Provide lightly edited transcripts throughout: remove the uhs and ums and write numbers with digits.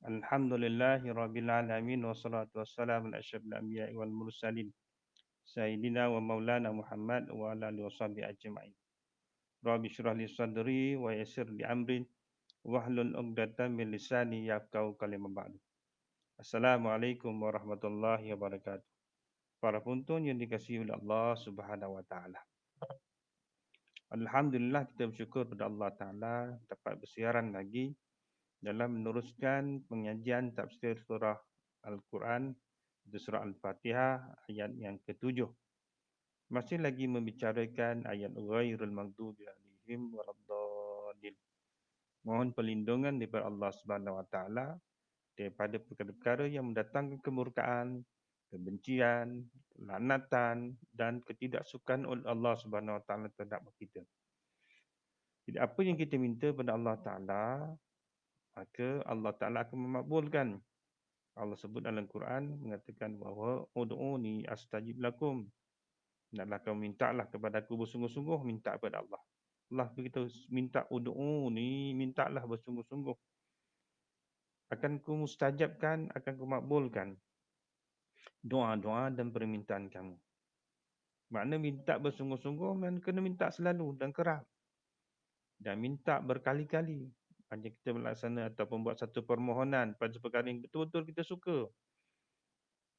Alhamdulillahi Rabbil Alamin wassalatu wassalamu ala asyrafil anbiya'i wal mursalin Sayyidina wa maulana Muhammad wa ala alihi washabihi ajma'in. Rabbi syrah li sadri wa yassir li amri wahlul 'uqdatam min lisani yafqahu qawli ba'du. Assalamualaikum warahmatullahi wabarakatuh. Para penonton yang dikasihi oleh Allah Subhanahu wa taala. Alhamdulillah kita bersyukur kepada Allah Taala dapat bersiaran lagi dalam meneruskan pengajian tafsir surah Al-Quran di surah Al-Fatihah ayat yang ke-7. Masih lagi membicarakan ayat ghairul maghdubi alaihim waladdallin. Mohon perlindungan daripada Allah Subhanahu wa taala daripada perkara-perkara yang mendatangkan kemurkaan, kebencian, laknatan dan ketidaksukaan oleh Allah Subhanahu wa taala terhadap kita. Jadi apa yang kita minta pada Allah Taala, maka Allah Taala akan memakbulkan. Allah sebut dalam Quran mengatakan bahawa ud'uni astajib lakum. Hendaklah kamu mintalah kepada aku bersungguh-sungguh, minta kepada Allah. Allah beritahu minta ud'uni, mintalah bersungguh-sungguh. Akan ku mustajabkan, akan ku makbulkan doa-doa dan permintaan kamu. Makna minta bersungguh-sungguh dan kena minta selalu dan kerap. Dan minta berkali-kali. Hanya kita melaksana ataupun buat satu permohonan pada perkara yang betul-betul kita suka.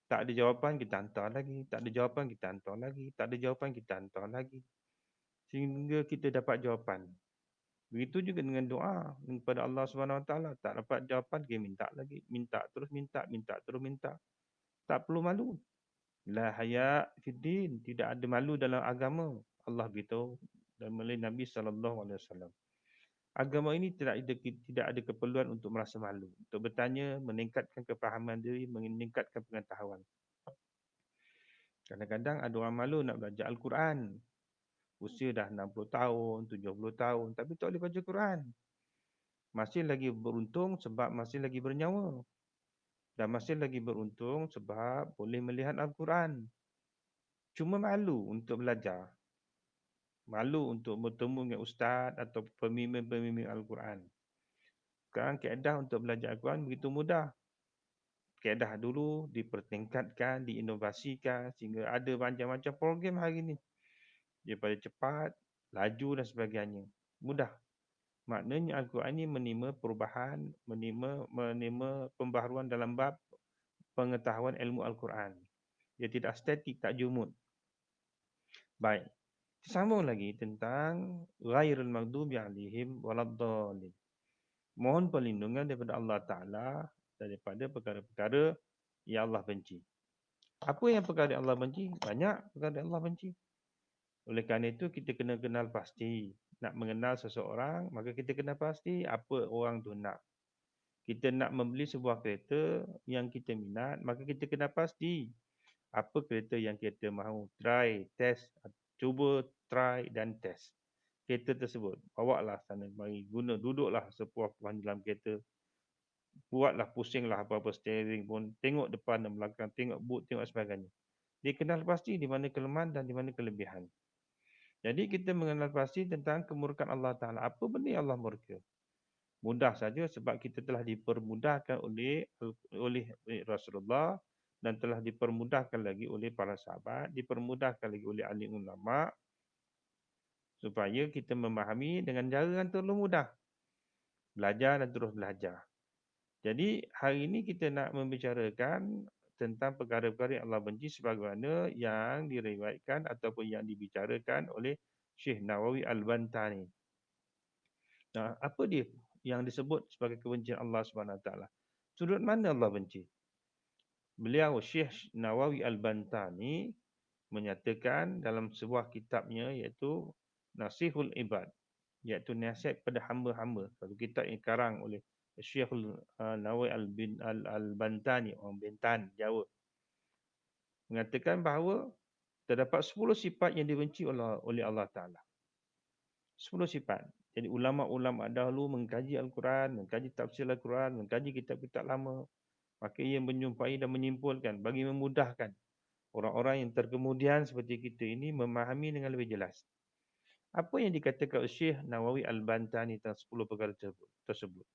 Tak ada jawapan, kita hantar lagi. Tak ada jawapan, kita hantar lagi. Tak ada jawapan, kita hantar lagi. Sehingga kita dapat jawapan. Begitu juga dengan doa kepada Allah SWT. Tak dapat jawapan, kita minta lagi. Minta terus minta, minta terus minta. Tak perlu malu. La haya fiddin. Tidak ada malu dalam agama. Allah beritahu dan melalui Nabi SAW. Agama ini tidak ada keperluan untuk merasa malu. Untuk bertanya, meningkatkan kefahaman diri, meningkatkan pengetahuan. Kadang-kadang ada orang malu nak belajar Al-Quran. Usia dah 60 tahun, 70 tahun. Tapi tak boleh baca Quran. Masih lagi beruntung sebab masih lagi bernyawa. Dan masih lagi beruntung sebab boleh melihat Al-Quran. Cuma malu untuk belajar. Malu untuk bertemu dengan ustaz atau pemimpin-pemimpin Al-Quran. Sekarang kaedah untuk belajar Al-Quran begitu mudah. Kaedah dulu dipertingkatkan, diinovasikan sehingga ada macam-macam program hari ini. Daripada cepat, laju dan sebagainya. Mudah. Maknanya Al-Quran ini menerima perubahan, menerima pembaharuan dalam bab pengetahuan ilmu Al-Quran. Dia tidak statik, tak jumud. Baik. Sambung lagi tentang ghairul maghdubi alaihim waladdallin. Mohon perlindungan daripada Allah Ta'ala daripada perkara-perkara yang Allah benci. Apa yang perkara yang Allah benci? Banyak perkara yang Allah benci. Oleh kerana itu kita kena kenal pasti. Nak mengenal seseorang, maka kita kena pasti apa orang tu nak. Kita nak membeli sebuah kereta yang kita minat, maka kita kena pasti apa kereta yang kita mahu. Try, test, cuba, try dan test kereta tersebut. Bawalah sana, mari guna, duduklah sepuas-puas dalam kereta. Buatlah, pusinglah apa-apa steering pun. Tengok depan dan belakang, tengok boot, tengok sebagainya. Dia kenal pasti di mana kelemahan dan di mana kelebihan. Jadi kita mengenal pasti tentang kemurkaan Allah Ta'ala. Apa benda yang Allah murka? Mudah saja sebab kita telah dipermudahkan oleh Rasulullah dan telah dipermudahkan lagi oleh para sahabat, dipermudahkan lagi oleh ahli ulama supaya kita memahami dengan cara yang terlalu mudah. Belajar dan terus belajar. Jadi hari ini kita nak membicarakan tentang perkara-perkara yang Allah benci sebagaimana yang diriwayatkan ataupun yang dibicarakan oleh Syekh Nawawi Al-Bantani. Nah, apa dia yang disebut sebagai kebencian Allah Subhanahu Wa Taala? Sudut mana Allah benci? Beliau Syekh Nawawi Al-Bantani menyatakan dalam sebuah kitabnya iaitu Nasihul Ibad, iaitu nasihat pada hamba-hamba. Satu kitab yang karang oleh Syekh Nawawi Al-Bantani, orang Bintan, Jawa. Mengatakan bahawa terdapat 10 sifat yang dibenci oleh Allah Ta'ala. 10 sifat. Jadi ulama-ulama dahulu mengkaji Al-Quran, mengkaji tafsir Al-Quran, mengkaji kitab-kitab lama. Maka ia menyumpai dan menyimpulkan bagi memudahkan orang-orang yang terkemudian seperti kita ini memahami dengan lebih jelas. Apa yang dikatakan oleh Syekh Nawawi Al-Bantani tentang 10 perkara tersebut?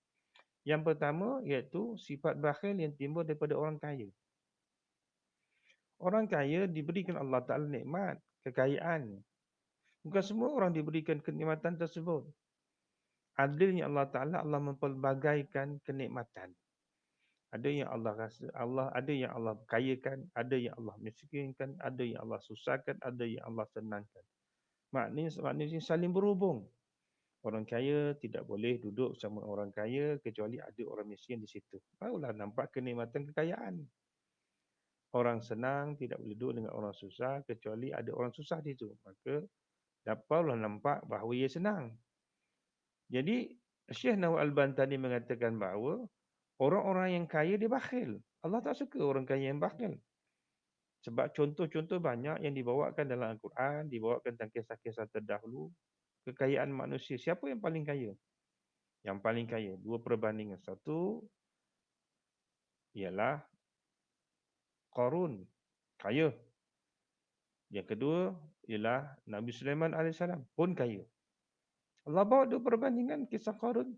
Yang pertama iaitu sifat bakhil yang timbul daripada orang kaya. Orang kaya diberikan Allah Ta'ala nikmat, kekayaan. Bukan semua orang diberikan kenikmatan tersebut. Adilnya Allah Ta'ala, Allah mempelbagaikan kenikmatan. Ada yang Allah rasa, ada yang Allah kayakan, ada yang Allah miskinkan, ada yang Allah susahkan, ada yang Allah senangkan. Maknanya saling berhubung. Orang kaya tidak boleh duduk sama orang kaya kecuali ada orang miskin di situ. Barulah nampak kenikmatan kekayaan. Orang senang tidak boleh duduk dengan orang susah kecuali ada orang susah di situ. Maka dapatlah nampak bahawa ia senang. Jadi Syekh Nawal Al-Bantani mengatakan bahawa orang-orang yang kaya dia bakhil. Allah tak suka orang kaya yang bakhil. Sebab contoh-contoh banyak yang dibawakan dalam Al-Quran, dibawakan tentang kisah-kisah terdahulu. Kekayaan manusia, siapa yang paling kaya? Yang paling kaya, dua perbandingan. Satu ialah Qarun, kaya. Yang kedua ialah Nabi Sulaiman AS, pun kaya. Allah bawa dua perbandingan kisah Qarun.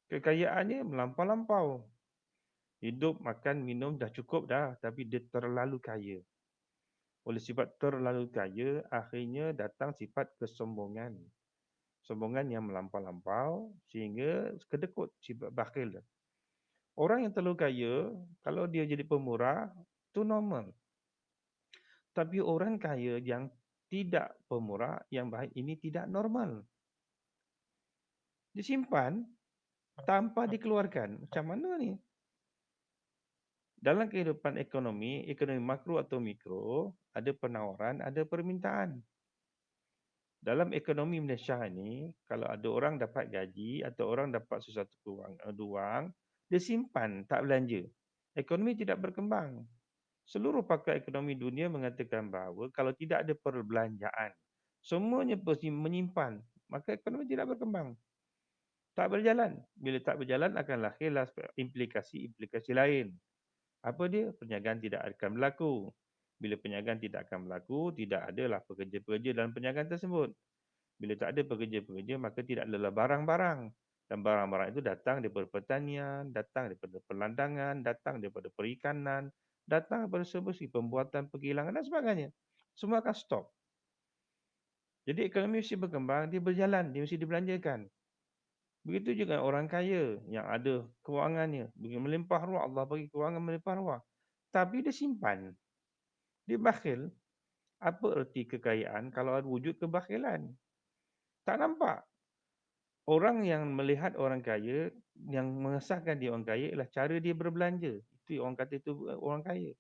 Kekayaannya melampau-lampau. Hidup, makan, minum dah cukup dah. Tapi dia terlalu kaya. Oleh sifat terlalu kaya, akhirnya datang sifat kesombongan. Sombongan yang melampau-lampau sehingga kedekut sifat bakhil. Orang yang terlalu kaya, kalau dia jadi pemurah, itu normal. Tapi orang kaya yang tidak pemurah, yang baik ini tidak normal. Disimpan tanpa dikeluarkan. Macam mana ni? Dalam kehidupan ekonomi makro atau mikro, ada penawaran, ada permintaan. Dalam ekonomi Malaysia ni, kalau ada orang dapat gaji atau orang dapat sesuatu wang, dia simpan, tak belanja. Ekonomi tidak berkembang. Seluruh pakar ekonomi dunia mengatakan bahawa kalau tidak ada perbelanjaan, semuanya menyimpan, maka ekonomi tidak berkembang. Tak berjalan. Bila tak berjalan akan lahirlah implikasi-implikasi lain. Apa dia? Perniagaan tidak akan berlaku. Bila perniagaan tidak akan berlaku, tidak adalah pekerja-pekerja dalam perniagaan tersebut. Bila tak ada pekerja-pekerja, maka tidak adalah barang-barang. Dan barang-barang itu datang daripada pertanian, datang daripada perlandangan, datang daripada perikanan, datang daripada sebuah pembuatan pergilangan dan sebagainya. Semua akan stop. Jadi ekonomi mesti berkembang, dia berjalan, dia mesti dibelanjakan. Begitu juga orang kaya yang ada kewangannya. Melimpah ruah, Allah bagi kewangan melimpah ruah. Tapi dia simpan. Dia bakhil. Apa erti kekayaan kalau ada wujud kebakhilan? Tak nampak. Orang yang melihat orang kaya, yang mengesahkan dia orang kaya ialah cara dia berbelanja. Itu orang kata itu orang kaya.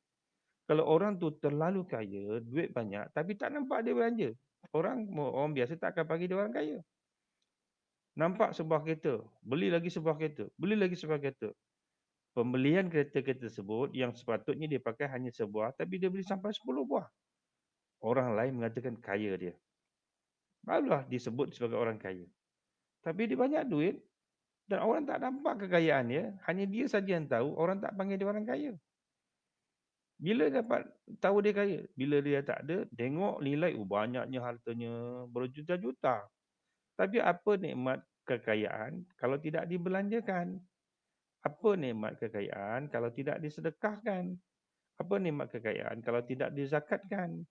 Kalau orang tu terlalu kaya, duit banyak, tapi tak nampak dia belanja. Orang biasa tak akan bagi dia orang kaya. Nampak sebuah kereta, beli lagi sebuah kereta, beli lagi sebuah kereta. Pembelian kereta-kereta tersebut yang sepatutnya dia pakai hanya sebuah, tapi dia beli sampai 10 buah. Orang lain mengatakan kaya dia. Barulah disebut sebagai orang kaya. Tapi dia banyak duit dan orang tak nampak kekayaan dia, hanya dia saja yang tahu, orang tak panggil dia orang kaya. Bila dapat tahu dia kaya? Bila dia tak ada, tengok nilai banyaknya hartanya, berjuta-juta. Tapi apa nikmat kekayaan kalau tidak dibelanjakan? Apa nikmat kekayaan kalau tidak disedekahkan? Apa nikmat kekayaan kalau tidak dizakatkan?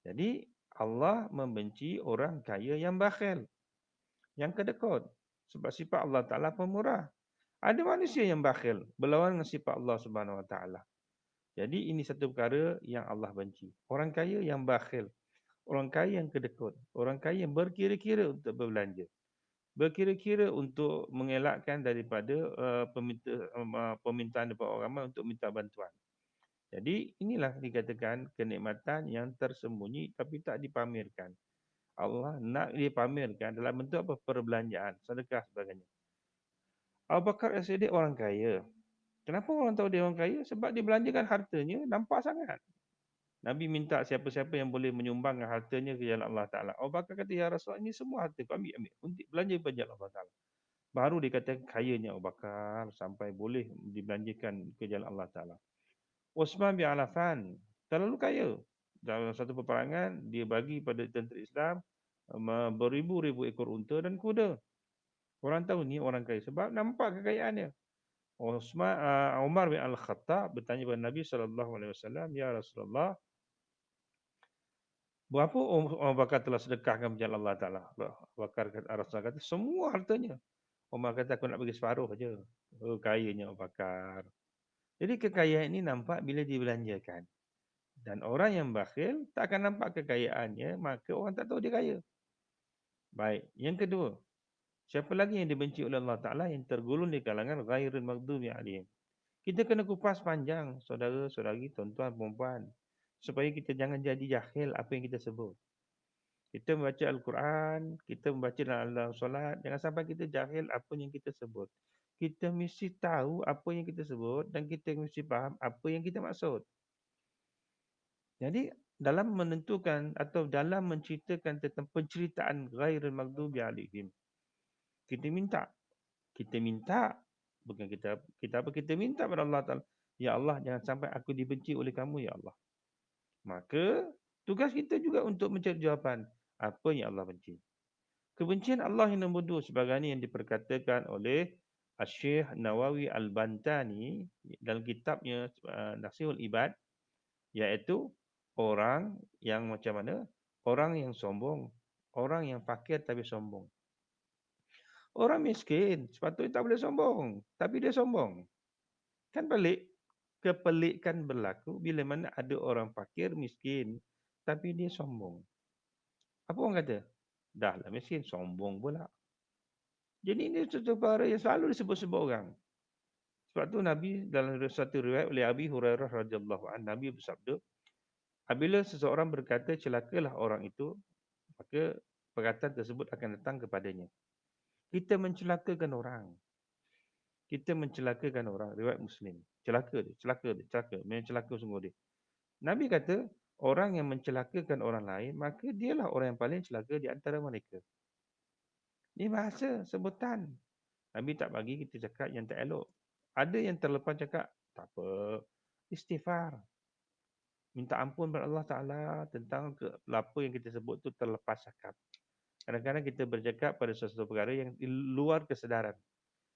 Jadi Allah membenci orang kaya yang bakhil, yang kedekut. Sebab sifat Allah Ta'ala pemurah. Ada manusia yang bakhil, berlawan dengan sifat Allah Subhanahu Wa Ta'ala. Jadi ini satu perkara yang Allah benci. Orang kaya yang bakhil, orang kaya yang kedekut, orang kaya yang berkira-kira untuk berbelanja. Berkira-kira untuk mengelakkan daripada permintaan daripada orang ramai untuk minta bantuan. Jadi inilah dikatakan kenikmatan yang tersembunyi tapi tak dipamerkan. Allah nak dipamerkan dalam bentuk apa? Perbelanjaan, sedekah sebagainya. Abu Bakar As-Siddiq orang kaya. Kenapa orang tahu dia orang kaya? Sebab dia belanjakan hartanya nampak sangat. Nabi minta siapa-siapa yang boleh menyumbangkan hartanya ke jalan Allah Ta'ala. Abu Bakar kata, ya Rasulullah, ini semua harta kau ambil. Untuk belanja ke jalan Allah Ta'ala. Baru dikatakan kayanya Abu Bakar sampai boleh dibelanjakan ke jalan Allah Ta'ala. Uthman bin Affan terlalu kaya. Dalam satu peperangan, dia bagi pada tentera Islam beribu-ribu ekor unta dan kuda. Orang tahu ni orang kaya sebab nampak kekayaannya. Umar bin Al-Khattab bertanya kepada Nabi SAW, "Ya Rasulullah, berapa Abu Bakar telah sedekahkan jalan Allah Ta'ala?" Abu Bakar kata, Rasulullah kata, semua hartanya. Umar kata, aku nak bagi separuh saja. Oh, kayanya Abu Bakar. Jadi kekayaan ini nampak bila dibelanjakan. Dan orang yang bakhil tak akan nampak kekayaannya, maka orang tak tahu dia kaya. Baik, yang kedua, siapa lagi yang dibenci oleh Allah Ta'ala yang tergolong di kalangan ghairil maghdubi alaihim? Kita kena kupas panjang, saudara-saudari, tuan-tuan, perempuan. Supaya kita jangan jadi jahil apa yang kita sebut. Kita membaca Al-Quran, kita membaca dalam solat, jangan sampai kita jahil apa yang kita sebut. Kita mesti tahu apa yang kita sebut dan kita mesti faham apa yang kita maksud. Jadi dalam menentukan atau dalam menceritakan tentang penceritaan ghairil maghdubi alaihim, kita minta bukan kita minta kepada Allah Taala, ya Allah jangan sampai aku dibenci oleh kamu ya Allah. Maka tugas kita juga untuk mencari jawapan apa yang Allah benci. Kebencian Allah yang nombor dua sebagaimana yang diperkatakan oleh Syekh Nawawi Al-Bantani dalam kitabnya Nasihul Ibad, iaitu orang yang macam mana? Orang yang sombong, orang yang fakir tapi sombong. Orang miskin sepatutnya tak boleh sombong, tapi dia sombong. Kan pelik? Kepelikan berlaku bila mana ada orang fakir, miskin, tapi dia sombong. Apa orang kata? Dah lah miskin, sombong pula. Jadi ini satu perkara yang selalu disebut-sebut orang. Sebab tu Nabi dalam satu riwayat oleh Abi Hurairah radhiyallahu anhu, Nabi bersabda, apabila seseorang berkata celakalah orang itu, maka perkataan tersebut akan datang kepadanya. Kita mencelakakan orang. Kita mencelakakan orang. Riwayat Muslim. Celaka dia, celaka. Memang celaka sungguh dia. Nabi kata, orang yang mencelakakan orang lain, maka dialah orang yang paling celaka di antara mereka. Ini bahasa sebutan. Nabi tak bagi kita cakap yang tak elok. Ada yang terlepas cakap, tak apa. Istighfar. Minta ampun kepada Allah Ta'ala tentang apa yang kita sebut tu terlepas cakap. Kadang-kadang kita bercakap pada sesuatu perkara yang di luar kesedaran.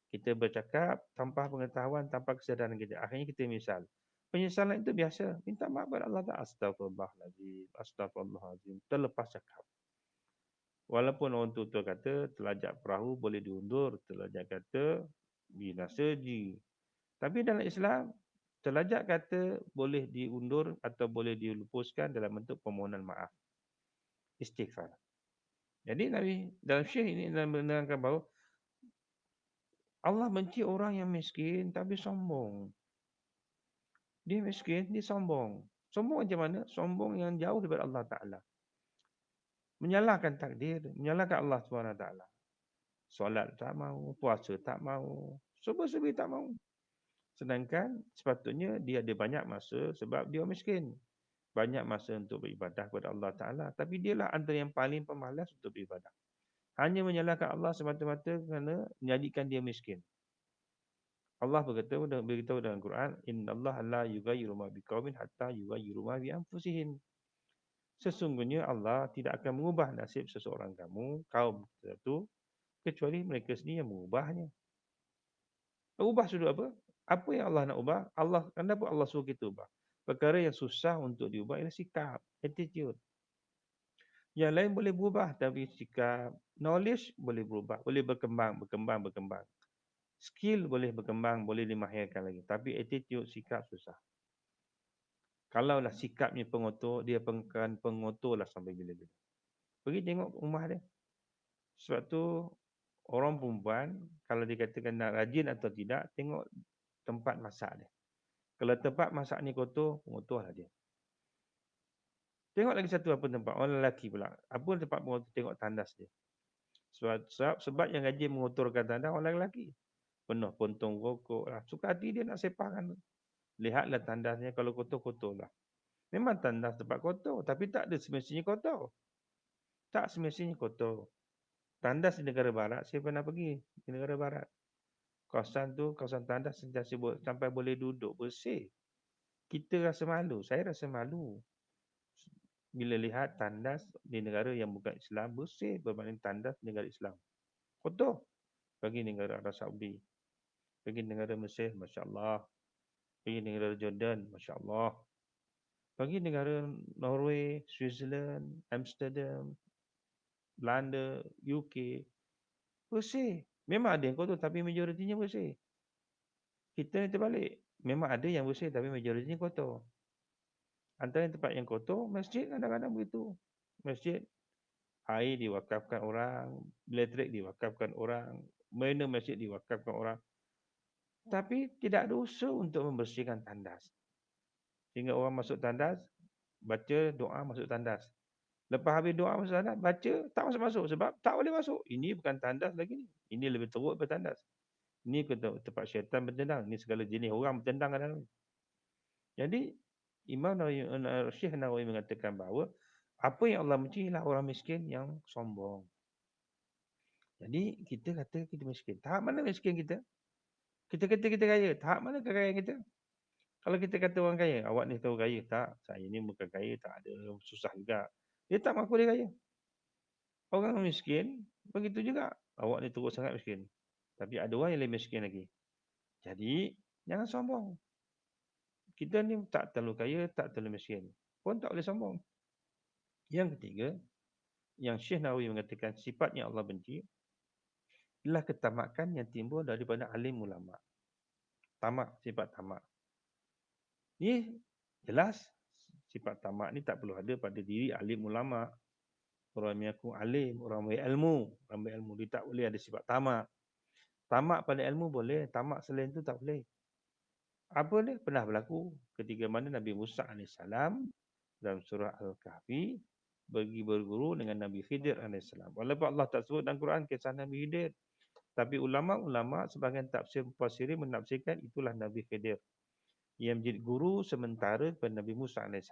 Kita bercakap tanpa pengetahuan, tanpa kesedaran kita. Akhirnya kita menyesal. Penyesalan itu biasa. Minta maaf kepada Allah Ta'ala. Astagfirullahaladzim. Astagfirullahaladzim. Terlepas cakap. Walaupun orang tua kata telajak perahu boleh diundur. Telajak kata binasaji. Tapi dalam Islam, telajak kata boleh diundur atau boleh dilupuskan dalam bentuk permohonan maaf. Istighfar. Jadi Nabi dalam syekh ini menerangkan bahawa Allah benci orang yang miskin tapi sombong. Dia miskin, dia sombong. Sombong macam mana? Sombong yang jauh daripada Allah Ta'ala. Menyalahkan takdir, menyalahkan Allah SWT. Solat tak mau, puasa tak mau, serba-serbi tak mau. Sedangkan sepatutnya dia ada banyak masa sebab dia miskin. Banyak masa untuk beribadah kepada Allah Ta'ala. Tapi dialah antara yang paling pemalas untuk beribadah. Hanya menyalahkan Allah semata-mata kerana menjadikan dia miskin. Allah beritahu dalam Quran, innallaha la yughayyiru ma biqaumin hatta yughayyiru ma bi anfusihim. Sesungguhnya Allah tidak akan mengubah nasib seseorang kaum tertentu kecuali mereka sendiri yang mengubahnya. Ubah sudah apa? Apa yang Allah nak ubah? Kenapa Allah suruh kita ubah? Perkara yang susah untuk diubah ialah sikap, attitude. Yang lain boleh berubah tapi sikap, knowledge boleh berubah, boleh berkembang. Skill boleh berkembang, boleh dimahirkan lagi. Tapi attitude, sikap susah. Kalaulah sikapnya pengotor, dia akan pengotor lah sampai bila-bila. Pergi tengok rumah dia. Sebab tu orang perempuan, kalau dikatakan nak rajin atau tidak, tengok tempat masak dia. Kalau tempat masak ni kotor, pengotor lah dia. Tengok lagi satu apa tempat, orang lelaki pula. Apa tempat pengotor, tengok tandas dia. Sebab yang rajin mengotorkan tandas, orang lelaki. Penuh pontong rokok lah. Suka hati dia nak sepahkan. Lihatlah tandasnya, kalau kotor-kotor lah. Memang tandas tempat kotor, tapi tak ada semestinya kotor. Tak semestinya kotor. Tandas di negara barat, saya pernah pergi di negara barat. Kawasan tandas sentiasa sampai boleh duduk bersih. Kita rasa malu, saya rasa malu. Bila lihat tandas di negara yang bukan Islam bersih berbanding tandas di negara Islam. Kotor. pergi negara Arab Saudi, pergi negara Mesir, Masya Allah, pergi negara Jordan, Masya Allah, pergi negara Norway, Switzerland, Amsterdam, Belanda, UK, bersih. Memang ada yang kotor tapi majoritinya bersih. Kita ni terbalik. Memang ada yang bersih tapi majoritinya kotor. Antara tempat yang kotor, masjid kadang-kadang begitu. Masjid, air diwakafkan orang, elektrik diwakafkan orang, mana masjid diwakafkan orang. Tapi tidak ada usaha untuk membersihkan tandas. Sehingga orang masuk tandas, baca doa masuk tandas. Lepas habis doa masuk tandas, baca tak masuk-masuk sebab tak boleh masuk. Ini bukan tandas lagi ni. Ini lebih teruk daripada tandas. Ini tempat syaitan bertendang. Ini segala jenis orang bertendang kadang-kadang. Jadi Imam Syekh Nawawi mengatakan bahawa apa yang Allah benci ialah orang miskin yang sombong. Jadi kita kata kita miskin. Tahap mana miskin kita? Kita kata kita kaya. Tahap mana kekayaan kita? Kalau kita kata orang kaya, awak ni tahu kaya tak? Saya ni bukan kaya, tak ada, susah juga. Dia tak mengaku dia kaya. Orang miskin begitu juga. Awak ni teruk sangat miskin. Tapi ada orang yang lebih miskin lagi. Jadi jangan sombong. Kita ni tak terlalu kaya, tak terlalu miskin. Pun tak boleh sombong. Yang ketiga, yang Syekh Nawawi mengatakan sifatnya Allah benci ialah ketamakan yang timbul daripada alim ulama. Tamak, sifat tamak. Ni jelas sifat tamak ni tak perlu ada pada diri alim ulama. Orang yang mengaku alim, orang berilmu, orang berilmu dia tak boleh ada sifat tamak. Tamak pada ilmu boleh, tamak selain tu tak boleh. Apa dia? Pernah berlaku ketika mana Nabi Musa AS dalam surah Al-Kahfi pergi berguru dengan Nabi Khidir AS. Walaupun Allah tak sebut dalam Quran kisah Nabi Khidir, tapi ulama-ulama sebahagian tafsir mufassirin menafsirkan itulah Nabi Khidir yang menjadi guru sementara kepada Nabi Musa AS.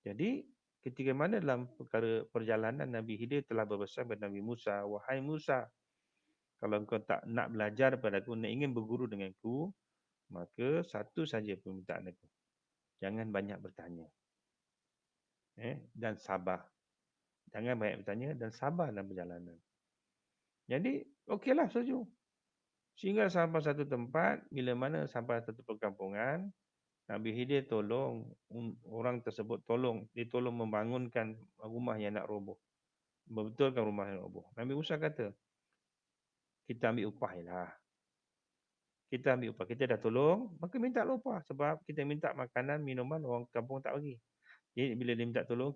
Jadi ketika mana dalam perkara perjalanan Nabi Khidir telah berpesan kepada Nabi Musa, wahai Musa, kalau engkau tak nak belajar pada aku, nak ingin berguru denganku, maka satu saja permintaan aku. Jangan banyak bertanya. Dan sabar. Jangan banyak bertanya dan sabar dalam perjalanan. Jadi, okeylah setuju. Sehingga sampai satu tempat, bila mana sampai satu perkampungan, Nabi Khidir tolong, orang tersebut tolong, dia tolong membangunkan rumah yang nak roboh. Membetulkan rumah yang nak roboh. Nabi Musa kata, kita ambil upah lah. Kita ambil upah. Kita dah tolong, maka minta upah. Sebab kita minta makanan, minuman, orang kampung tak bagi. Jadi bila dia minta tolong,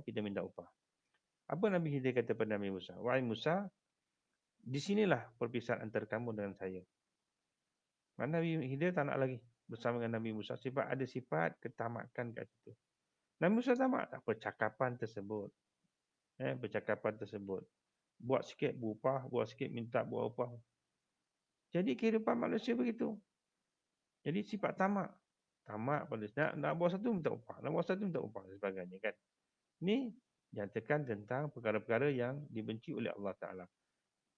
kita minta upah. Apa Nabi Khidir kata pada Nabi Musa? Wahai Musa, di sinilah perpisahan antara kamu dengan saya. Mana Nabi Khidir tak nak lagi bersama dengan Nabi Musa. Sebab ada sifat ketamakan kat situ. Nabi Musa tamak tak? Percakapan tersebut. Percakapan tersebut. Buat sikit berupah, buat sikit minta buat upah. Jadi kehidupan manusia begitu. Jadi sifat tamak. Tamak pada nak buat satu minta upah. Nak buat satu minta upah dan sebagainya kan. Ini nyatakan tentang perkara-perkara yang dibenci oleh Allah Ta'ala.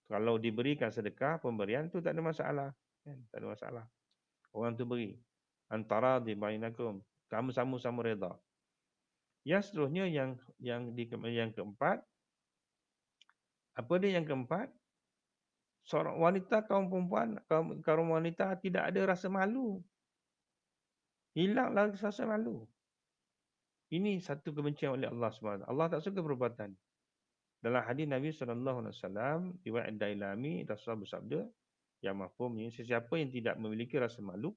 Kalau diberikan sedekah, pemberian tu tak ada masalah. Tak ada masalah. Orang tu beri. Antara di bainakum. Kamu sama-sama reda. Yang seterusnya yang keempat. Apa dia yang keempat? Seorang wanita, kaum perempuan, kaum wanita tidak ada rasa malu. Hilanglah rasa malu. Ini satu kebencian oleh Allah SWT. Allah tak suka perbuatan. Dalam hadis Nabi SAW, riwayat Dailami, Rasulullah bersabda, yang mafhumnya, sesiapa yang tidak memiliki rasa malu,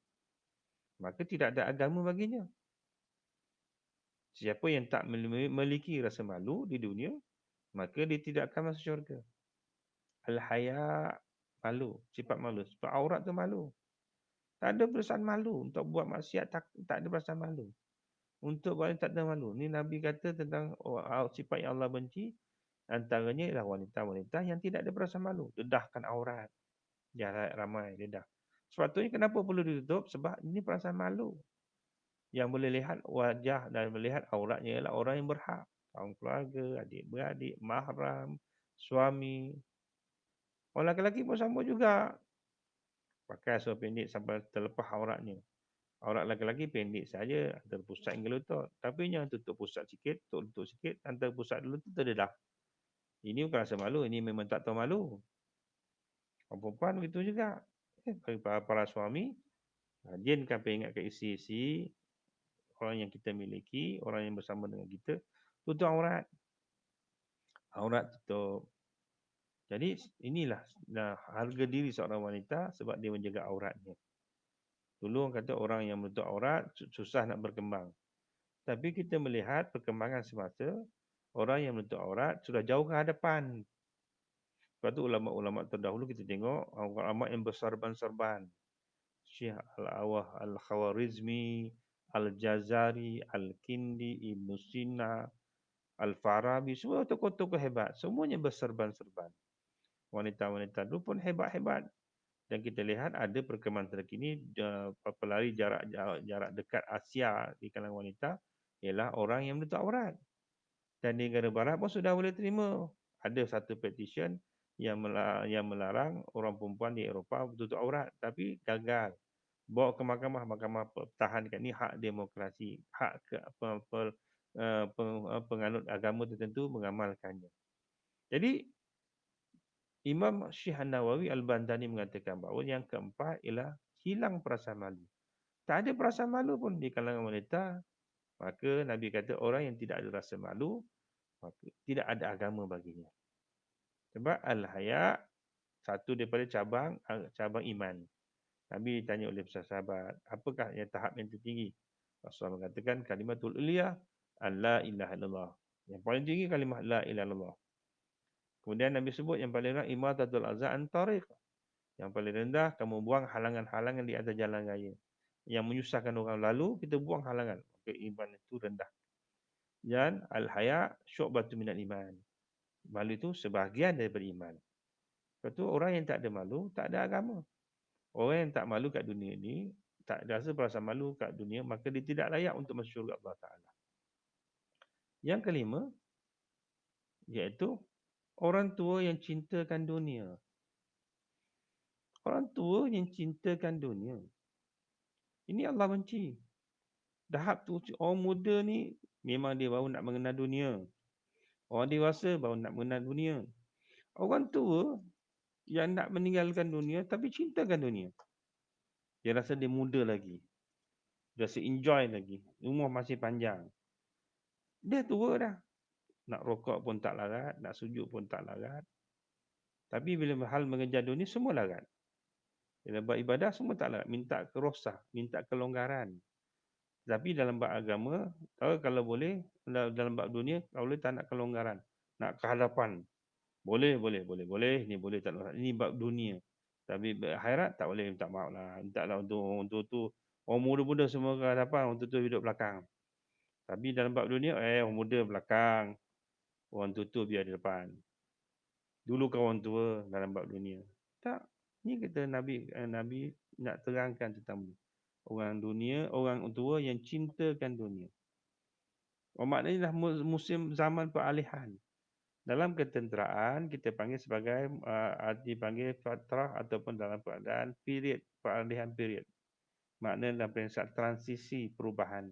maka tidak ada agama baginya. Siapa yang tak memiliki rasa malu di dunia, maka dia tidak akan masuk syurga. Al-haya, malu, sifat malu. Sifat aurat tu malu. Tak ada perasaan malu. Untuk buat maksiat tak ada perasaan malu. Untuk buat tak ada malu. Ni Nabi kata tentang sifat yang Allah benci, antaranya ialah wanita-wanita yang tidak ada perasaan malu. Dedahkan aurat. Jahat ramai dedah. Sepatutnya kenapa perlu ditutup? Sebab ini perasaan malu. Yang boleh lihat wajah dan melihat auratnya ialah orang yang berhak. Kaum keluarga, adik-beradik, mahram, suami. Orang lelaki pun sama juga. Pakai seluar pendek sampai terlepas auratnya. Aurat lelaki pendek saja, antara pusat hingga lutut. Tapi yang tutup pusat sikit, tutup lutut sikit, antara pusat lutut terdedah. Ini bukan rasa malu, ini memang tak tahu malu. Orang perempuan begitu juga. Para suami, rajinkan peringatkan isteri-isteri, orang yang kita miliki, orang yang bersama dengan kita, tutup aurat. Aurat tutup. Jadi inilah harga diri seorang wanita sebab dia menjaga auratnya. Dulu orang kata orang yang menutup aurat susah nak berkembang. Tapi kita melihat perkembangan semasa, orang yang menutup aurat sudah jauh ke hadapan. Sebab tu ulama-ulama terdahulu kita tengok, ulama yang bersorban-sorban. Syekh Al-Awah Al-Khawarizmi, Al-Jazari, Al-Kindi, Ibn Sina, Al-Farabi, semua tokoh-tokoh hebat. Semuanya berserban-serban. Wanita-wanita dulu pun hebat-hebat. Dan kita lihat ada perkembangan terkini, pelari jarak dekat Asia di kalangan wanita ialah orang yang menutup aurat. Dan di negara barat pun sudah boleh terima. Ada satu petition yang melarang orang perempuan di Eropah tutup aurat. Tapi gagal. Bawa ke mahkamah, mahkamah pertahankan ni hak demokrasi. Hak penganut agama tertentu mengamalkannya. Jadi Imam Syekh An-Nawawi Al-Bandani mengatakan bahawa yang keempat ialah hilang perasaan malu. Tak ada perasaan malu pun di kalangan wanita. Maka Nabi kata orang yang tidak ada rasa malu, maka tidak ada agama baginya. Sebab Al-Haya satu daripada cabang iman. Nabi ditanya oleh sahabat, apakah yang tahap yang tertinggi? Rasulullah mengatakan kalimatul uliyah an-la ilaha illallah. Yang paling tinggi kalimah la ilaha illallah. Kemudian Nabi sebut yang paling rendah imatatul azza an tariq. Yang paling rendah kamu buang halangan-halangan di atas jalan raya. Yang menyusahkan orang lalu, kita buang halangan. Maka iman itu rendah. Dan al-haya syu'batu minal iman. Malu itu sebahagian daripada iman. Lepas tu orang yang tak ada malu, tak ada agama. Orang yang tak malu kat dunia ni, tak rasa perasaan malu kat dunia, maka dia tidak layak untuk masuk syurga Allah Ta'ala. Yang kelima, iaitu orang tua yang cintakan dunia. Orang tua yang cintakan dunia. Ini Allah benci. Tahap tu orang muda ni memang dia baru nak mengenal dunia. Orang dewasa baru nak mengenal dunia. Orang tua yang nak meninggalkan dunia tapi cintakan dunia. Dia rasa dia muda lagi. Dia rasa enjoy lagi. Umur masih panjang. Dia tua dah. Nak rokok pun tak larat. Nak sujud pun tak larat. Tapi bila hal mengejar dunia semua larat. Bila buat ibadah semua tak larat. Minta kerosah. Minta kelonggaran. Tapi dalam bab agama, kalau boleh, dalam bab dunia, kalau boleh tak nak kelonggaran. Nak kehadapan. Boleh. Ini boleh tak nak. Ini bab dunia. Tapi akhirat tak boleh, minta maaf lah. Minta lah untuk tu. Orang muda-muda semua ke hadapan, orang tu hidup belakang. Tapi dalam bab dunia, orang muda belakang. Orang tu biar di depan. Dulu kau orang tua dalam bab dunia. Tak. Ni kita Nabi nak terangkan tentang orang dunia, orang tua yang cintakan dunia. Maknanya dah musim zaman peralihan. Dalam ketenteraan kita panggil sebagai dipanggil fatrah ataupun dalam keadaan period, peralihan period. Maknanya dalam periode transisi perubahan.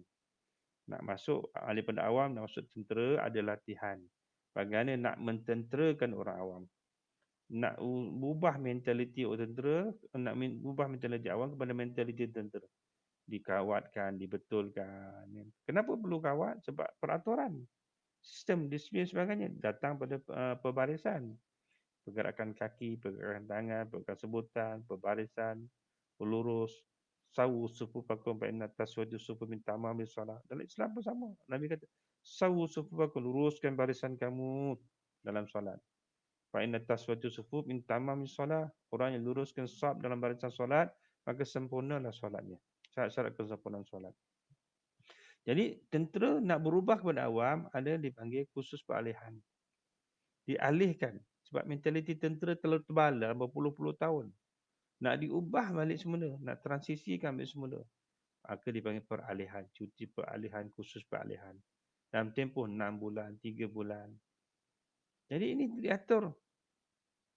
Nak masuk ahli pada awam, nak masuk tentera ada latihan. Bagaimana nak mententerakan orang awam. Nak ubah mentaliti orang tentera, nak ubah mentaliti awam kepada mentaliti tentera. Dikawatkan, dibetulkan. Kenapa perlu kawat? Sebab peraturan. Sistem disiplin sebagainya datang pada pembarisan. Pergerakan kaki, pergerakan tangan, pergerakan sebutan, pembarisan, lurus. Sawu sufufakum fa inna taswadu sufu min tamamil solat. Dalam Islam pun sama. Nabi kata, sawu sufufakum, luruskan barisan kamu dalam solat. Fa inna taswadu sufu min tamamil solat. Orang yang luruskan saf dalam barisan solat, maka sempurnalah solatnya. Syarat-syarat kesempurnaan solat. Jadi tentera nak berubah kepada awam ada dipanggil khusus peralihan. Dialihkan sebab mentaliti tentera terlalu tebal dalam berpuluh-puluh tahun. Nak diubah balik semula, nak transisikan balik semula. Maka dipanggil peralihan, cuti peralihan, khusus peralihan. Dalam tempoh 6 bulan, 3 bulan. Jadi ini diatur.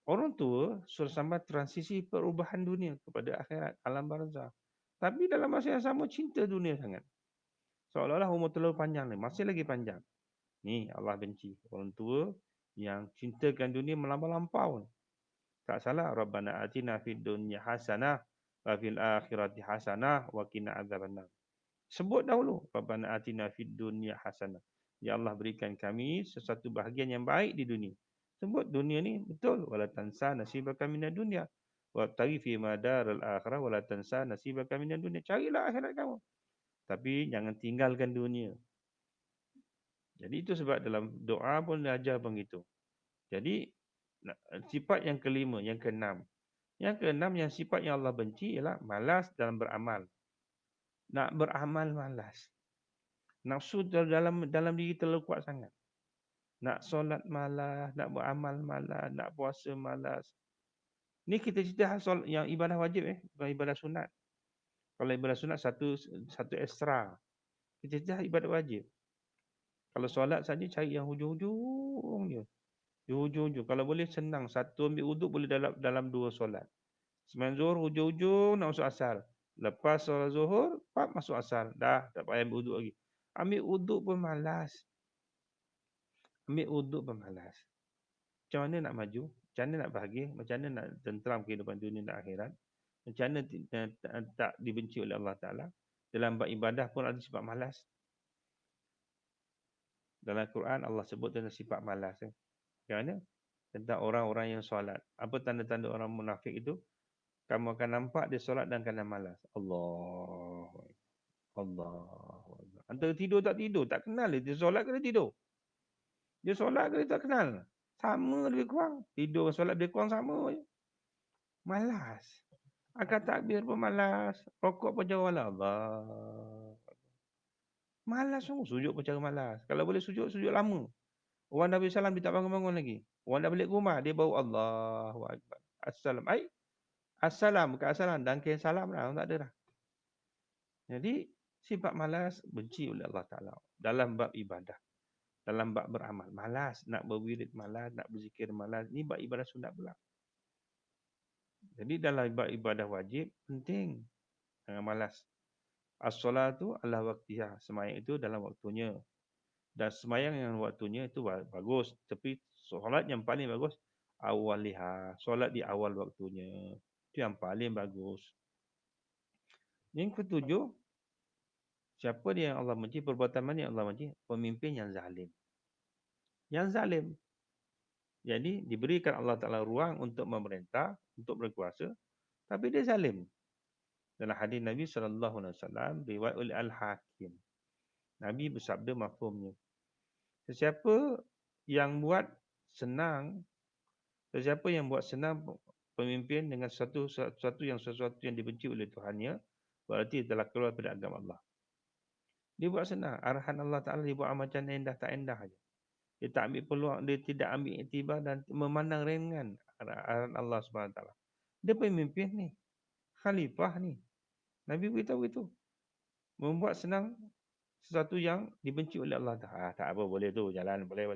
Orang tua suruh sampai transisi perubahan dunia kepada akhirat, alam barzah. Tapi dalam masa yang sama cinta dunia sangat. Seolah-olah umur terlalu panjang ni, masih lagi panjang. Ni Allah benci. Orang tua yang cintakan dunia melampau-lampau. Tak salah, Rabbana atina fid dunya hasanah wa fil akhirati hasanah wa qina adzabannar. Sebut dahulu, Rabbana atina fid dunya hasanah. Ya Allah, berikan kami sesuatu bahagian yang baik di dunia. Sebut dunia ni betul, wala tansa nasibaka minad dunya wa taghi fi madaril akhirah wala tansa nasibaka minad dunya. Carilah akhirat kamu, tapi jangan tinggalkan dunia. Jadi itu sebab dalam doa pun dia ajar begitu. Jadi sifat yang kelima, yang keenam. Yang keenam, yang sifat yang Allah benci ialah malas dalam beramal. Nak beramal malas. Nafsu dalam diri terlalu kuat sangat. Nak solat malas, nak beramal malas, nak puasa malas. Ni kita cerita hal solat yang ibadah wajib bukan ibadah sunat. Kalau ibadah sunat satu ekstra. Kita cerita ibadah wajib. Kalau solat saja cari yang hujung-hujung je. Hujung-hujung. Kalau boleh senang, satu ambil uduk boleh dalam dua solat. Sembahyang zuhur hujung-hujung nak masuk asar. Lepas solat zuhur, masuk asar. Dah, tak payah ambil uduk lagi. Ambil uduk pun malas. Ambil uduk pun malas. Macam mana nak maju? Macam mana nak bahagia? Macam mana nak tentram kehidupan dunia dan akhirat? Macam mana tak dibenci oleh Allah Ta'ala? Dalam ibadah pun ada sifat malas. Dalam Quran Allah sebut tentang sifat malas. Macam mana? Tentang orang-orang yang solat. Apa tanda-tanda orang munafik itu? Kamu akan nampak dia solat dan keadaan malas. Allah. Antara tidur tak tidur. Tak kenal dia solat ke dia tidur. Dia solat ke dia tak kenal. Sama lebih kurang. Tidur solat lebih kurang sama je. Malas. Akal takbir pun malas. Rokok pun jauh Allah. Malas semua. Sujud pun cara malas. Kalau boleh sujud, sujud lama. Orang dah beri salam, dia tak bangun-bangun lagi. Orang dah balik ke rumah, dia baru Allahu Akbar. Assalam. Assalam. Bukan assalam. Dangkir salam lah. Tak ada dah. Jadi, sifat malas benci oleh Allah Ta'ala. Dalam bab ibadah. Dalam bab beramal. Malas. Nak berwirid malas. Nak berzikir malas. Ini bab ibadah sunat pula. Jadi, dalam bab ibadah wajib, penting. Jangan malas. As-salatu ala waqtiha. Semayang itu dalam waktunya. Dan semayang yang waktunya itu bagus. Tapi solat yang paling bagus, awaliha. Solat di awal waktunya. Itu yang paling bagus. Yang ketujuh, siapa dia yang Allah benci? Perbuatan mana yang Allah benci? Pemimpin yang zalim. Yang zalim. Jadi diberikan Allah Ta'ala ruang untuk memerintah, untuk berkuasa. Tapi dia zalim. Dalam hadis Nabi SAW, riwayat oleh Al-Hakim. Nabi bersabda mafhumnya. Sesiapa yang buat senang pemimpin dengan sesuatu yang dibenci oleh Tuhannya, berarti telah keluar daripada agama Allah. Dia buat senang. Arahan Allah Ta'ala dia buat macam endah tak endah saja. Dia tak ambil peluang, dia tidak ambil iktibar dan memandang ringan arahan Allah SWT. Dia pemimpin ni. Khalifah ni. Nabi beritahu itu. Membuat senang sesuatu yang dibenci oleh Allah Ta'ala. Tak apa, boleh tu. Jalan, boleh.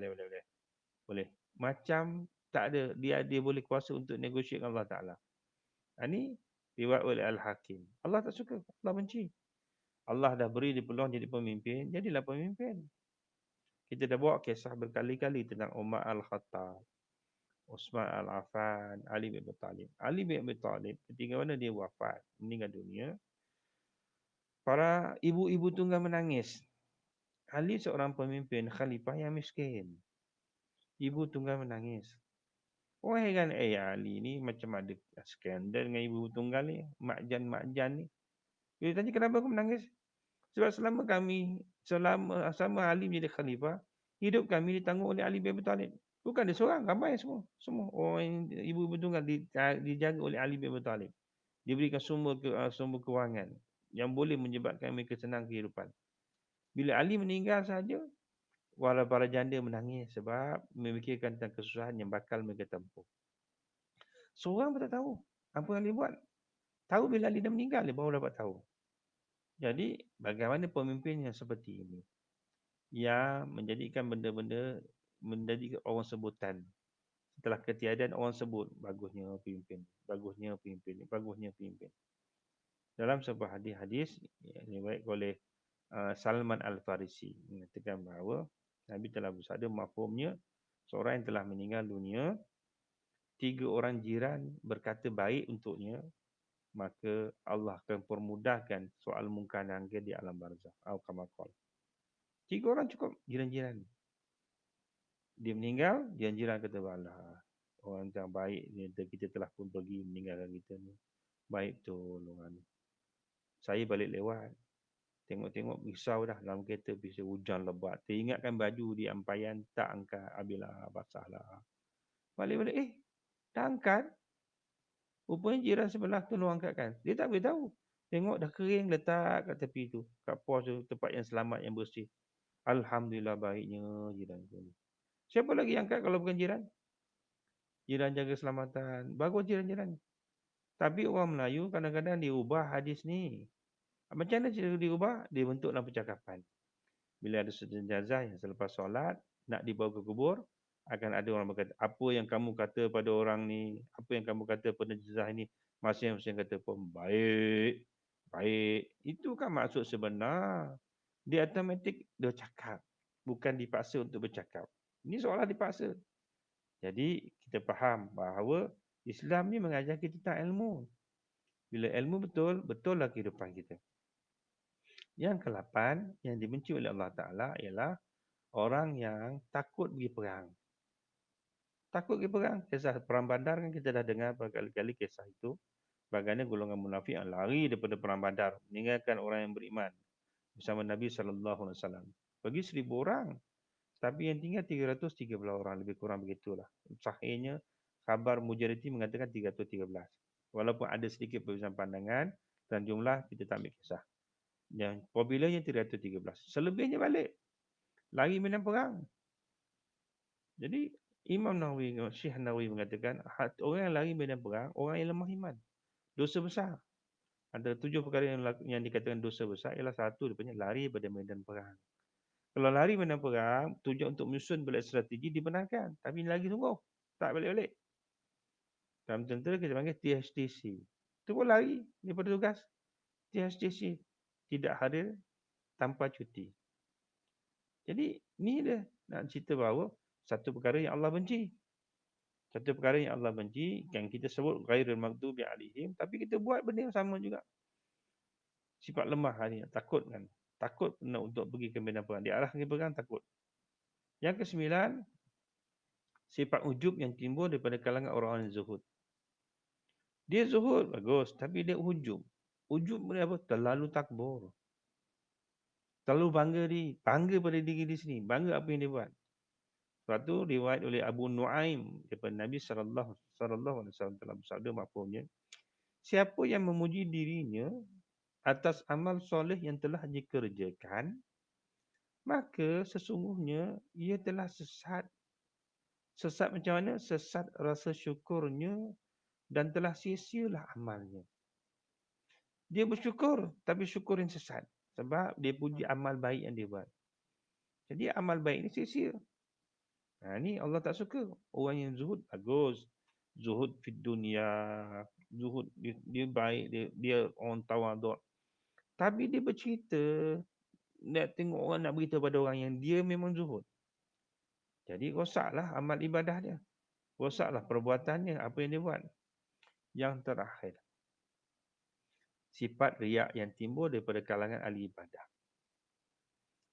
Boleh. Macam tak ada. Dia boleh kuasa untuk negotiate dengan Allah Ta'ala. Ini riwayat oleh Al-Hakim. Allah tak suka. Allah benci. Allah dah beri dia peluang jadi pemimpin. Jadilah pemimpin. Kita dah bawa kisah berkali-kali tentang Umar Al-Khattab, Uthman Al-Affan, Ali bin Abi Talib. Ali bin Abi Talib ketika mana dia wafat, meninggal dunia, para ibu-ibu tunggal menangis. Ali seorang pemimpin khalifah yang miskin. Ibu tunggal menangis. Orang heran, Ali ni macam ada skandal dengan ibu tunggal ni, makjan ni. Dia tanya, kenapa kau menangis? Sebab selama Ali menjadi khalifah, hidup kami ditanggung oleh Ali bin Abi Talib. Bukan dia seorang, ramai semua. Orang ibu-ibu tunggal dijaga oleh Ali bin Abi Talib. Diberikan sumber kewangan yang boleh menyebabkan mereka senang kehidupan. Bila Ali meninggal saja, para janda menangis sebab memikirkan tentang kesusahan yang bakal mereka tempuh. Seorang pun tak tahu apa yang Ali buat. Tahu bila Ali dah meninggal, dia baru dapat tahu. Jadi, bagaimana pemimpin yang seperti ini? Yang menjadikan benda-benda menjadi orang sebutan. Setelah ketiadaan orang sebut, bagusnya pemimpin. Dalam sebuah hadis yang diriwayatkan oleh Salman Al-Farisi mengatakan bahawa Nabi telah bersabda mafhumnya, seorang yang telah meninggal dunia 3 orang jiran berkata baik untuknya, maka Allah akan permudahkan soal mungkar dan nakir di alam barzakh. Atau kama qala. 3 orang cukup jiran-jiran. Dia meninggal, jiran-jiran kata, "Alah, orang yang baik ni, kita telah pun pergi meninggalkan kita ni. Baik betul orang ni. Saya balik lewat. Tengok-tengok risau dah dalam kereta, bisa hujan lebat. Teringatkan baju di ampayan, tak angkat. Habislah, basahlah. Balik-balik, dah angkat. Rupanya jiran sebelah tolong angkatkan. Dia tak beritahu. Tengok dah kering, letak kat tepi tu. Kat pos tu, tempat yang selamat, yang bersih. Alhamdulillah baiknya jiran tu. Siapa lagi angkat kalau bukan jiran? Jiran jaga keselamatan. Bagus jiran-jiran. Tapi orang Melayu kadang-kadang dia ubah hadis ni. Macam mana cara dia ubah? Dia bentuk dalam percakapan. Bila ada jenazah yang selepas solat, nak dibawa ke kubur, akan ada orang berkata, apa yang kamu kata pada orang ni? Apa yang kamu kata pada jenazah ini? Masing-masing kata pun, baik. Baik. Itu kan maksud sebenar. Dia automatik dia cakap. Bukan dipaksa untuk bercakap. Ini seolah dipaksa. Jadi kita faham bahawa Islam ni mengajar kita tentang ilmu. Bila ilmu betul, betullah kehidupan kita. Yang ke-8 yang dibenci oleh Allah Ta'ala ialah orang yang takut pergi perang. Takut pergi perang. Kisah perang Badar kan kita dah dengar berkali-kali kisah itu. Bagaimana golongan munafik yang lari daripada perang Badar, meninggalkan orang yang beriman bersama Nabi SAW. Pergi 1,000 orang. Tapi yang tinggal 313 orang, lebih kurang begitulah. Sahihnya, khabar Mujahidin mengatakan 313. Walaupun ada sedikit perbezaan pandangan dan jumlah, kita tak ambil kisah. Yang popularnya 313. Selebihnya balik. Lari medan perang. Jadi, Imam Nawawi, Syekh Nawawi mengatakan, orang yang lari medan perang, orang yang lemah iman. Dosa besar. Antara 7 perkara yang dikatakan dosa besar ialah satu daripadanya lari pada medan perang. Kalau lari medan perang, tujuan untuk menyusun balik strategi dibenarkan. Tapi lagi sungguh. Tak balik-balik. Dalam tentera kita panggil THTC. Itu pun lari daripada tugas. THTC tidak hadir tanpa cuti. Jadi, ni dia nak cerita bahawa satu perkara yang Allah benci. Satu perkara yang Allah benci, yang kita sebut ghairul maghdubi alaihim, tapi kita buat benda yang sama juga. Sifat lemah hari ini, takut kan. Takut untuk pergi ke medan perang. Dia arah pergi perang, takut. Yang ke-9, sifat ujub yang timbul daripada kalangan orang-orang zuhud. Dia zuhud, bagus. Tapi dia ujub. Ujub ni apa? Terlalu takbur. Terlalu bangga pada diri dia sendiri. Bangga apa yang dia buat. Sebab tu riwayat oleh Abu Nuaim daripada Nabi SAW dalam bersabda mafhumnya. Siapa yang memuji dirinya atas amal soleh yang telah dikerjakan, maka sesungguhnya ia telah sesat. Sesat macam mana? Sesat rasa syukurnya dan telah sia-sialah amalnya. Dia bersyukur, tapi syukur yang sesat. Sebab dia puji amal baik yang dia buat. Jadi amal baik ni sia-sia. Ni Allah tak suka. Orang yang zuhud, bagus. Zuhud fid dunia. Zuhud, dia baik, dia orang tawaduk. Tapi dia bercerita, nak tengok orang nak beritahu pada orang yang dia memang zuhud. Jadi rosaklah amal ibadah dia. Rosaklah perbuatannya, apa yang dia buat. Yang terakhir, sifat riak yang timbul daripada kalangan ahli ibadah.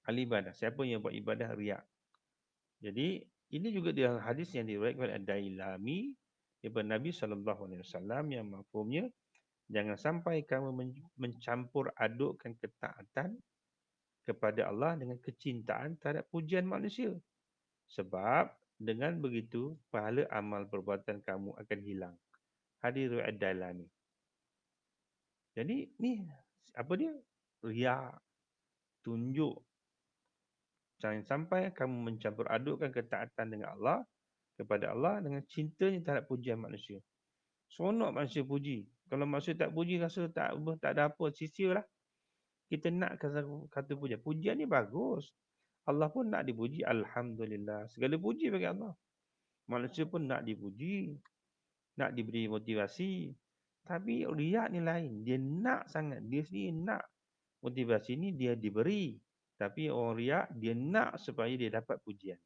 Ahli ibadah, siapa yang buat ibadah riak. Jadi, ini juga dia hadis yang diriwayatkan oleh Ad-Dailami daripada Nabi SAW yang mafhumnya, jangan sampai kamu mencampur adukkan ketaatan kepada Allah dengan kecintaan terhadap pujian manusia. Sebab dengan begitu, pahala amal perbuatan kamu akan hilang. Hadis riwayat Ad-Dailami. Jadi ni apa dia? Riak, tunjuk. Jangan sampai kamu mencampur adukkan ketaatan dengan Allah, kepada Allah dengan cintanya terhadap pujian manusia. Seronok manusia puji. Kalau manusia tak puji, rasa tak ada apa, sia-sialah. Kita nak kata pujian. Pujian ni bagus. Allah pun nak dipuji. Alhamdulillah. Segala puji bagi Allah. Manusia pun nak dipuji. Nak diberi motivasi. Tapi riak ni lain. Dia nak sangat. Dia sendiri nak. Motivasi ni dia diberi. Tapi orang riak, dia nak supaya dia dapat pujian.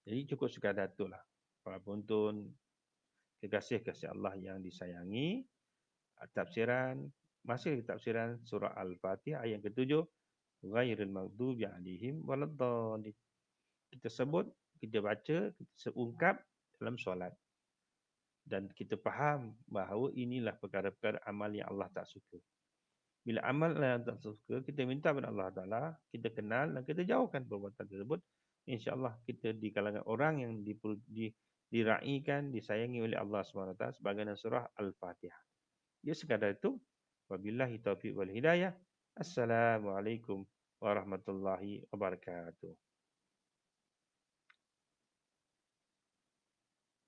Jadi cukup sekadar itulah. para penonton, kekasih-kasih Allah yang disayangi, tafsiran, masih tafsiran surah Al-Fatihah ayat ke-7, ghairil maghdubi alaihim waladdallin. Kita sebut, kita baca, kita ungkap dalam solat. Dan kita faham bahawa inilah perkara-perkara amal yang Allah tak suka. Bila amal yang tak suka, kita minta kepada Allah Ta'ala, kita kenal dan kita jauhkan perbuatan tersebut. InsyaAllah kita di kalangan orang yang diraikan, disayangi oleh Allah SWT sebagaimana surah Al-Fatihah. Ya sekadar itu. Wabillahi taufiq wal hidayah. Assalamualaikum warahmatullahi wabarakatuh.